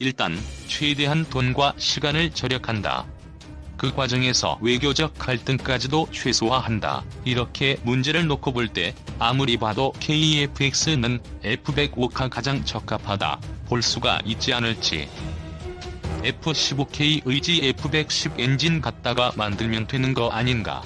일단 최대한 돈과 시간을 절약한다. 그 과정에서 외교적 갈등까지도 최소화한다. 이렇게 문제를 놓고 볼 때 아무리 봐도 KF-X는 F105가 가장 적합하다 볼 수가 있지 않을지. F-15K 의지 F-110 엔진 갖다가 만들면 되는 거 아닌가.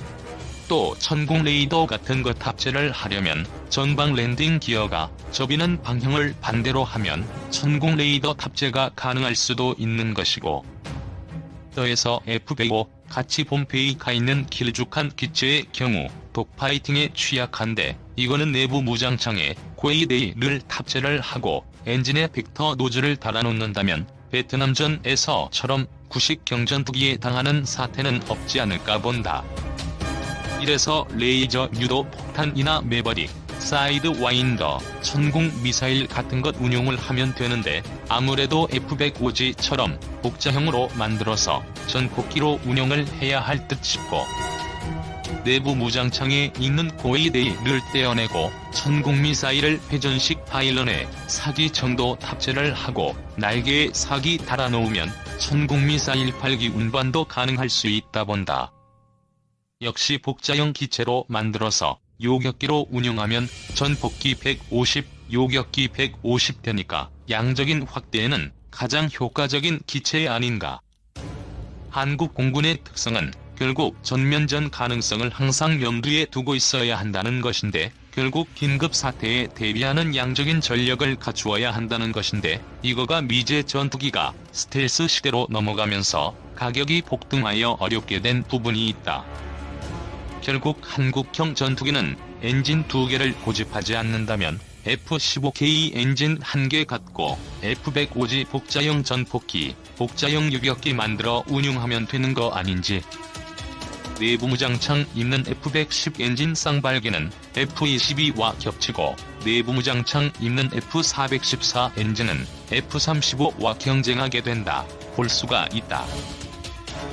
또 천공 레이더 같은 거 탑재를 하려면 전방 랜딩 기어가 접이는 방향을 반대로 하면 천공 레이더 탑재가 가능할 수도 있는 것이고, 더해서 F-105 같이 봄페이가 있는 길쭉한 기체의 경우 독파이팅에 취약한데, 이거는 내부 무장창에 고이데이를 탑재를 하고 엔진에 벡터 노즐을 달아놓는다면 베트남전에서처럼 구식 경전투기에 당하는 사태는 없지 않을까 본다. 이래서 레이저 유도 폭탄이나 매버릭, 사이드 와인더, 천공 미사일 같은 것 운용을 하면 되는데, 아무래도 F105G처럼 복자형으로 만들어서 전폭기로 운용을 해야 할 듯 싶고, 내부 무장창에 있는 고이데이를 떼어내고 천공 미사일을 회전식 파일런에 사기 정도 탑재를 하고 날개에 사기 달아놓으면 천공 미사일 8기 운반도 가능할 수 있다 본다. 역시 복자형 기체로 만들어서 요격기로 운용하면 전폭기 150, 요격기 150 되니까 양적인 확대에는 가장 효과적인 기체 아닌가. 한국 공군의 특성은 결국 전면전 가능성을 항상 염두에 두고 있어야 한다는 것인데, 결국 긴급 사태에 대비하는 양적인 전력을 갖추어야 한다는 것인데, 이거가 미제 전투기가 스텔스 시대로 넘어가면서 가격이 폭등하여 어렵게 된 부분이 있다. 결국 한국형 전투기는 엔진 2개를 고집하지 않는다면 F-15K 엔진 1개 갖고 F-105G 복자형 전폭기, 복자형 유격기 만들어 운용하면 되는 거 아닌지. 내부 무장창 있는 F-110 엔진 쌍발기는 F-22와 겹치고 내부 무장창 있는 F-414 엔진은 F-35와 경쟁하게 된다 볼 수가 있다.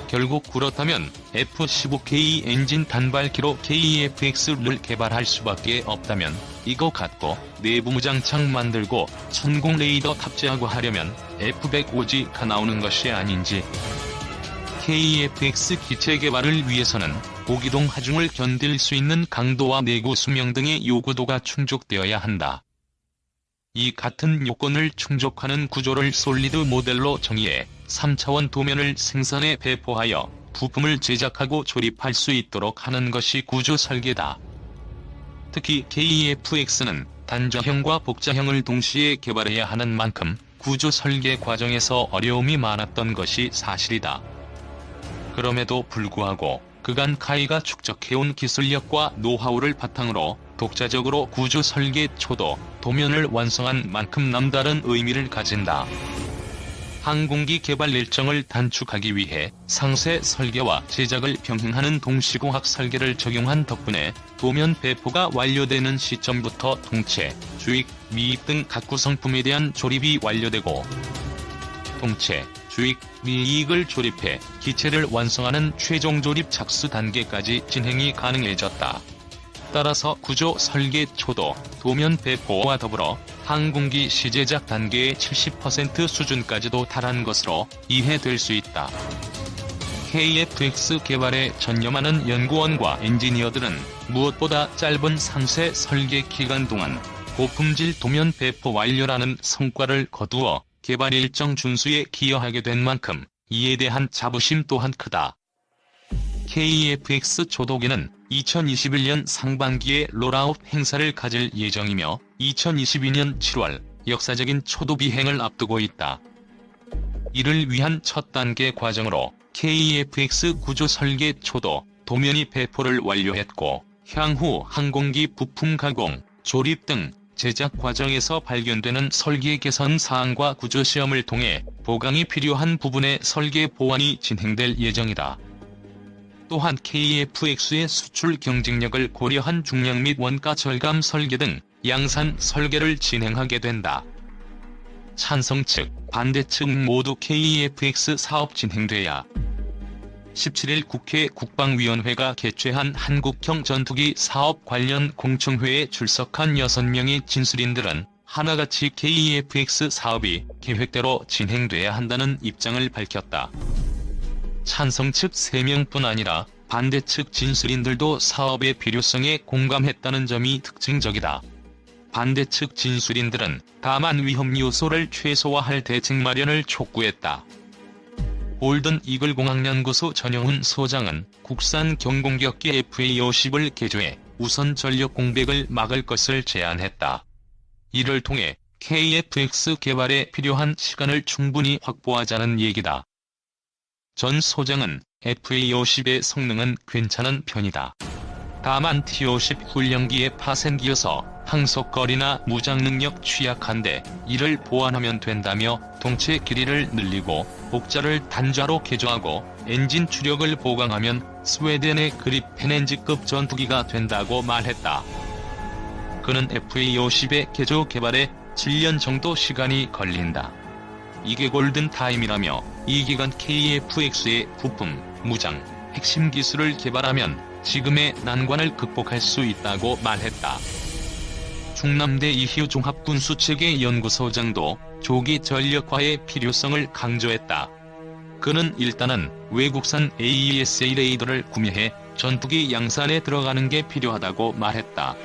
결국 그렇다면 F-15K 엔진 단발기로 KF-X를 개발할 수밖에 없다면, 이거 갖고 내부 무장창 만들고 천공 레이더 탑재하고 하려면 F-105G가 나오는 것이 아닌지. KF-X 기체 개발을 위해서는 고기동 하중을 견딜 수 있는 강도와 내구 수명 등의 요구도가 충족되어야 한다. 이 같은 요건을 충족하는 구조를 솔리드 모델로 정의해 3차원 도면을 생산해 배포하여 부품을 제작하고 조립할 수 있도록 하는 것이 구조 설계다. 특히 KF-X는 단자형과 복자형을 동시에 개발해야 하는 만큼 구조 설계 과정에서 어려움이 많았던 것이 사실이다. 그럼에도 불구하고 그간 카이가 축적해온 기술력과 노하우를 바탕으로 독자적으로 구조 설계 초도, 도면을 완성한 만큼 남다른 의미를 가진다. 항공기 개발 일정을 단축하기 위해 상세 설계와 제작을 병행하는 동시공학 설계를 적용한 덕분에 도면 배포가 완료되는 시점부터 통체, 주익, 미입 등 각 구성품에 대한 조립이 완료되고, 통체, 주익, 미이익을 조립해 기체를 완성하는 최종 조립 착수 단계까지 진행이 가능해졌다. 따라서 구조 설계 초도, 도면 배포와 더불어 항공기 시제작 단계의 70% 수준까지도 달한 것으로 이해될 수 있다. KF-X 개발에 전념하는 연구원과 엔지니어들은 무엇보다 짧은 상세 설계 기간 동안 고품질 도면 배포 완료라는 성과를 거두어 개발 일정 준수에 기여하게 된 만큼 이에 대한 자부심 또한 크다. KF-X 초도기는 2021년 상반기에 롤아웃 행사를 가질 예정이며 2022년 7월 역사적인 초도 비행을 앞두고 있다. 이를 위한 첫 단계 과정으로 KF-X 구조 설계 초도, 도면이 배포를 완료했고, 향후 항공기 부품 가공, 조립 등 제작 과정에서 발견되는 설계 개선 사항과 구조 시험을 통해 보강이 필요한 부분의 설계 보완이 진행될 예정이다. 또한 KF-X의 수출 경쟁력을 고려한 중량 및 원가 절감 설계 등 양산 설계를 진행하게 된다. 찬성 측, 반대 측 모두 KF-X 사업 진행돼야. 17일 국회 국방위원회가 개최한 한국형 전투기 사업 관련 공청회에 출석한 6명의 진술인들은 하나같이 KEFX 사업이 계획대로 진행돼야 한다는 입장을 밝혔다. 찬성 측 3명뿐 아니라 반대 측 진술인들도 사업의 필요성에 공감했다는 점이 특징적이다. 반대 측 진술인들은 다만 위험 요소를 최소화할 대책 마련을 촉구했다. 골든 이글 공학연구소 전영훈 소장은 국산 경공격기 FA-50을 개조해 우선 전력 공백을 막을 것을 제안했다. 이를 통해 KFX 개발에 필요한 시간을 충분히 확보하자는 얘기다. 전 소장은 FA-50의 성능은 괜찮은 편이다. 다만 T-50 훈련기의 파생기여서 항속거리나 무장 능력 취약한데 이를 보완하면 된다며 동체 길이를 늘리고 복자를 단자로 개조하고 엔진 추력을 보강하면 스웨덴의 그리펜 NG급 전투기가 된다고 말했다. 그는 FA-50의 개조 개발에 7년 정도 시간이 걸린다. 이게 골든타임이라며 이 기간 KFX의 부품, 무장, 핵심 기술을 개발하면 지금의 난관을 극복할 수 있다고 말했다. 충남대 이희우 종합군수체계 연구소장도 조기 전력화의 필요성을 강조했다. 그는 일단은 외국산 AESA 레이더를 구매해 전투기 양산에 들어가는 게 필요하다고 말했다.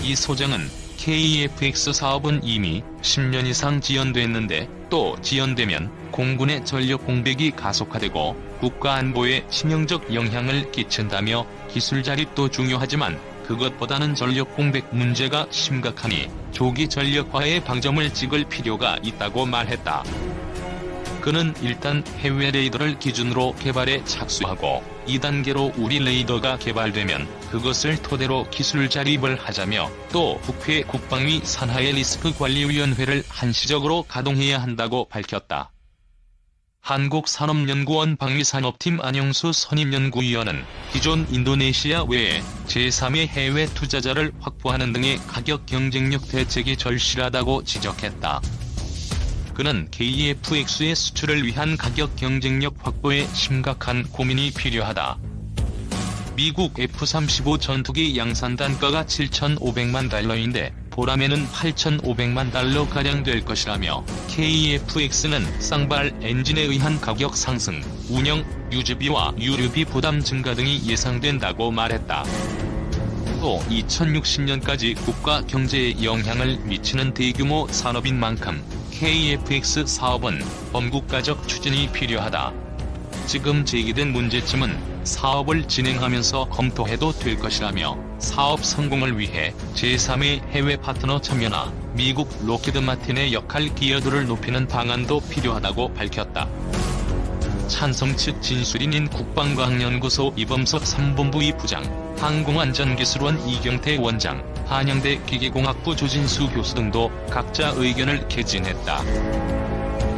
이 소장은 KEFX 사업은 이미 10년 이상 지연됐는데 또 지연되면 공군의 전력 공백이 가속화되고 국가 안보에 치명적 영향을 끼친다며 기술 자립도 중요하지만 그것보다는 전력 공백 문제가 심각하니 조기 전력화에 방점을 찍을 필요가 있다고 말했다. 그는 일단 해외 레이더를 기준으로 개발에 착수하고 2단계로 우리 레이더가 개발되면 그것을 토대로 기술 자립을 하자며 또 국회 국방위 산하의 리스크관리위원회를 한시적으로 가동해야 한다고 밝혔다. 한국산업연구원 방위산업팀 안영수 선임연구위원은 기존 인도네시아 외에 제3의 해외 투자자를 확보하는 등의 가격 경쟁력 대책이 절실하다고 지적했다. 그는 KEFX의 수출을 위한 가격 경쟁력 확보에 심각한 고민이 필요하다. 미국 F-35 전투기 양산 단가가 7,500만 달러인데 보람에는 8,500만 달러가량 될 것이라며 KEFX는 쌍발 엔진에 의한 가격 상승, 운영, 유지비와 유류비 부담 증가 등이 예상된다고 말했다. 또 2060년까지 국가 경제에 영향을 미치는 대규모 산업인 만큼 KEFX 사업은 범국가적 추진이 필요하다. 지금 제기된 문제점은 사업을 진행하면서 검토해도 될 것이라며 사업 성공을 위해 제3의 해외 파트너 참여나 미국 로키드 마틴의 역할 기여도를 높이는 방안도 필요하다고 밝혔다. 찬성 측 진술인인 국방과학연구소 이범석 3본부위 부장, 항공안전기술원 이경태 원장, 한양대 기계공학부 조진수 교수 등도 각자 의견을 개진했다.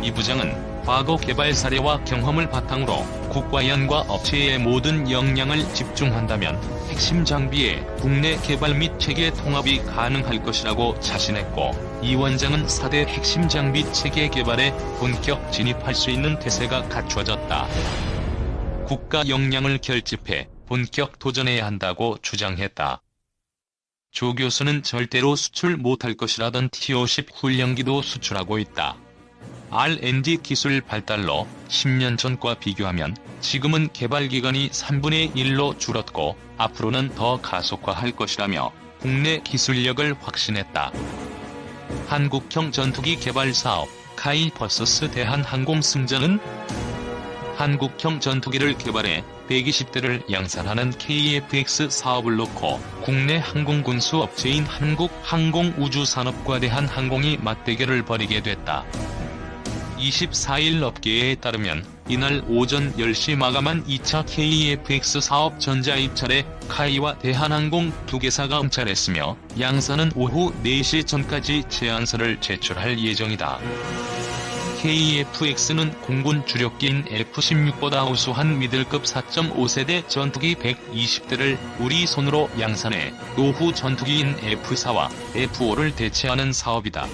이 부장은 과거 개발 사례와 경험을 바탕으로 국가연과 업체의 모든 역량을 집중한다면 핵심 장비의 국내 개발 및 체계 통합이 가능할 것이라고 자신했고, 이 원장은 4대 핵심 장비 체계 개발에 본격 진입할 수 있는 태세가 갖춰졌다. 국가 역량을 결집해 본격 도전해야 한다고 주장했다. 조 교수는 절대로 수출 못할 것이라던 T-50 훈련기도 수출하고 있다. R&D 기술 발달로 10년 전과 비교하면 지금은 개발 기간이 3분의 1로 줄었고 앞으로는 더 가속화할 것이라며 국내 기술력을 확신했다. 한국형 전투기 개발 사업 카이 vs 대한항공승전은 한국형 전투기를 개발해 120대를 양산하는 KEFX 사업을 놓고 국내 항공군수 업체인 한국항공우주산업과 대한항공이 맞대결을 벌이게 됐다. 24일 업계에 따르면 이날 오전 10시 마감한 2차 KEFX 사업 전자 입찰에 카이와 대한항공 두 개사가 응찰했으며 양사는 오후 4시 전까지 제안서를 제출할 예정이다. KEFX는 공군 주력기인 F-16보다 우수한 미들급 4.5세대 전투기 120대를 우리 손으로 양산해 노후 전투기인 F-4와 F-5를 대체하는 사업이다.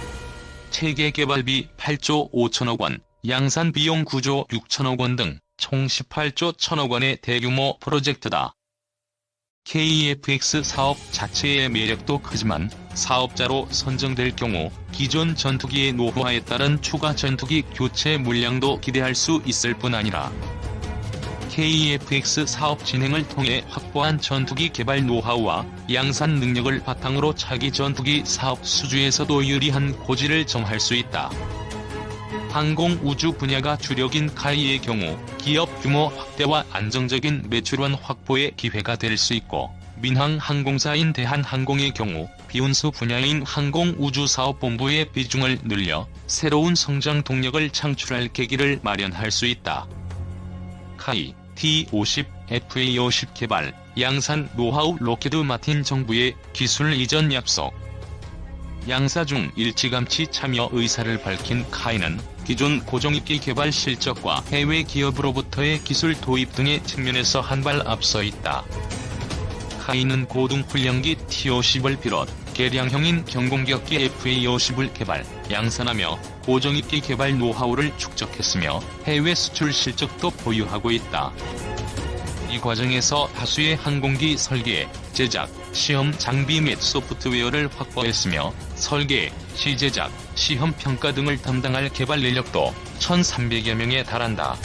체계 개발비 8조 5천억 원, 양산 비용 9조 6천억 원 등 총 18조 1천억 원의 대규모 프로젝트다. KEFX 사업 자체의 매력도 크지만 사업자로 선정될 경우 기존 전투기의 노후화에 따른 추가 전투기 교체 물량도 기대할 수 있을 뿐 아니라 KEFX 사업 진행을 통해 확보한 전투기 개발 노하우와 양산 능력을 바탕으로 차기 전투기 사업 수주에서도 유리한 고지를 정할 수 있다. 항공 우주 분야가 주력인 카이의 경우 기업 규모 확대와 안정적인 매출원 확보의 기회가 될 수 있고, 민항 항공사인 대한항공의 경우 비운수 분야인 항공우주사업본부의 비중을 늘려 새로운 성장 동력을 창출할 계기를 마련할 수 있다. 카이, T-50, FA-50 개발, 양산 노하우. 록히드 마틴 정부의 기술 이전 약속. 양사 중 일찌감치 참여 의사를 밝힌 카이는 기존 고정익기 개발 실적과 해외 기업으로부터의 기술 도입 등의 측면에서 한 발 앞서 있다. 카이는 고등훈련기 T-50을 비롯 개량형인 경공격기 FA-50을 개발, 양산하며 고정익기 개발 노하우를 축적했으며 해외 수출 실적도 보유하고 있다. 이 과정에서 다수의 항공기 설계, 제작, 시험 장비 및 소프트웨어를 확보했으며 설계, 시제작, 시험 평가 등을 담당할 개발 인력도 1,300여 명에 달한다.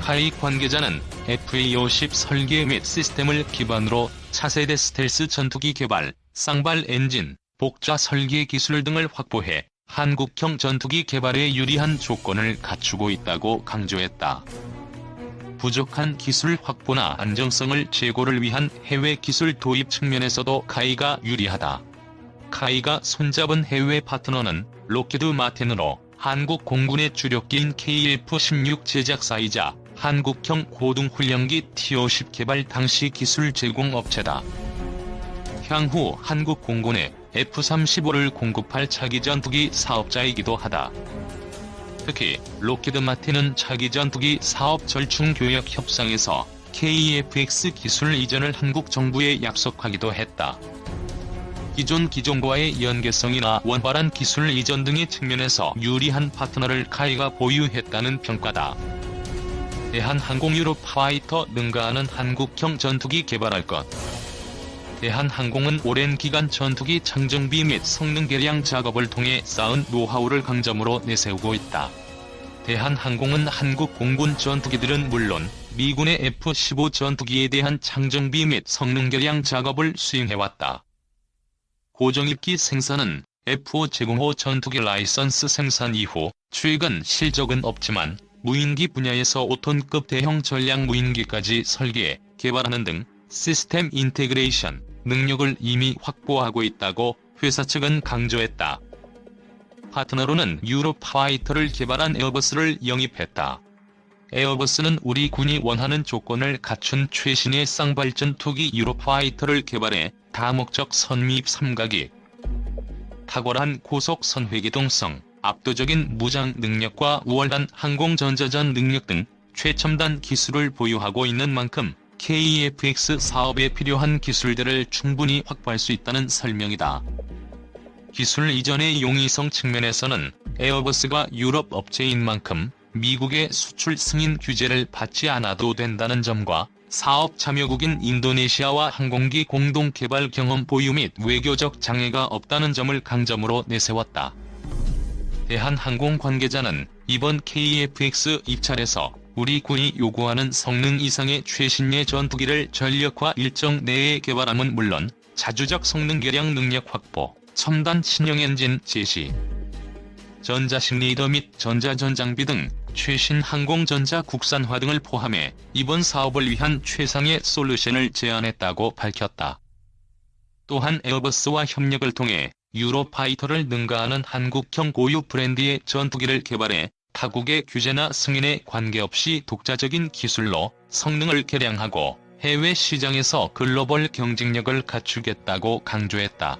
카이 관계자는 FA-50 설계 및 시스템을 기반으로 차세대 스텔스 전투기 개발, 쌍발 엔진, 복좌 설계 기술 등을 확보해 한국형 전투기 개발에 유리한 조건을 갖추고 있다고 강조했다. 부족한 기술 확보나 안정성을 제고를 위한 해외 기술 도입 측면에서도 카이가 유리하다. 카이가 손잡은 해외 파트너는 록히드 마틴으로 한국 공군의 주력기인 KF-16 제작사이자 한국형 고등훈련기 T-50 개발 당시 기술 제공업체다. 향후 한국 공군에 F-35를 공급할 차기 전투기 사업자이기도 하다. 특히 록히드 마틴은 차기 전투기 사업 절충 교역 협상에서 KEFX 기술 이전을 한국 정부에 약속하기도 했다. 기존 기종과의 연계성이나 원활한 기술 이전 등의 측면에서 유리한 파트너를 카이가 보유했다는 평가다. 대한항공 유럽 파이터 능가하는 한국형 전투기 개발할 것. 대한항공은 오랜 기간 전투기 창정비 및 성능 개량 작업을 통해 쌓은 노하우를 강점으로 내세우고 있다. 대한항공은 한국 공군 전투기들은 물론 미군의 F-15 전투기에 대한 창정비 및 성능 개량 작업을 수행해왔다. 고정익기 생산은 F-5 제공호 전투기 라이선스 생산 이후 최근 실적은 없지만 무인기 분야에서 5톤급 대형 전략 무인기까지 설계, 개발하는 등 시스템 인테그레이션 능력을 이미 확보하고 있다고 회사 측은 강조했다. 파트너로는 유럽 파이터를 개발한 에어버스를 영입했다. 에어버스는 우리 군이 원하는 조건을 갖춘 최신의 쌍발 전투기 유럽 파이터를 개발해 다목적 선미입 삼각이, 탁월한 고속 선회기동성, 압도적인 무장 능력과 우월한 항공전자전 능력 등 최첨단 기술을 보유하고 있는 만큼 KEFX 사업에 필요한 기술들을 충분히 확보할 수 있다는 설명이다. 기술 이전의 용이성 측면에서는 에어버스가 유럽 업체인 만큼 미국의 수출 승인 규제를 받지 않아도 된다는 점과 사업 참여국인 인도네시아와 항공기 공동 개발 경험 보유 및 외교적 장애가 없다는 점을 강점으로 내세웠다. 대한항공 관계자는 이번 KEFX 입찰에서 우리 군이 요구하는 성능 이상의 최신의 전투기를 전력화 일정 내에 개발함은 물론 자주적 성능 개량 능력 확보, 첨단 신형 엔진 제시, 전자식 리더 및 전자전장비 등 최신 항공전자 국산화 등을 포함해 이번 사업을 위한 최상의 솔루션을 제안했다고 밝혔다. 또한 에어버스와 협력을 통해 유로파이터를 능가하는 한국형 고유 브랜드의 전투기를 개발해 타국의 규제나 승인에 관계없이 독자적인 기술로 성능을 개량하고 해외 시장에서 글로벌 경쟁력을 갖추겠다고 강조했다.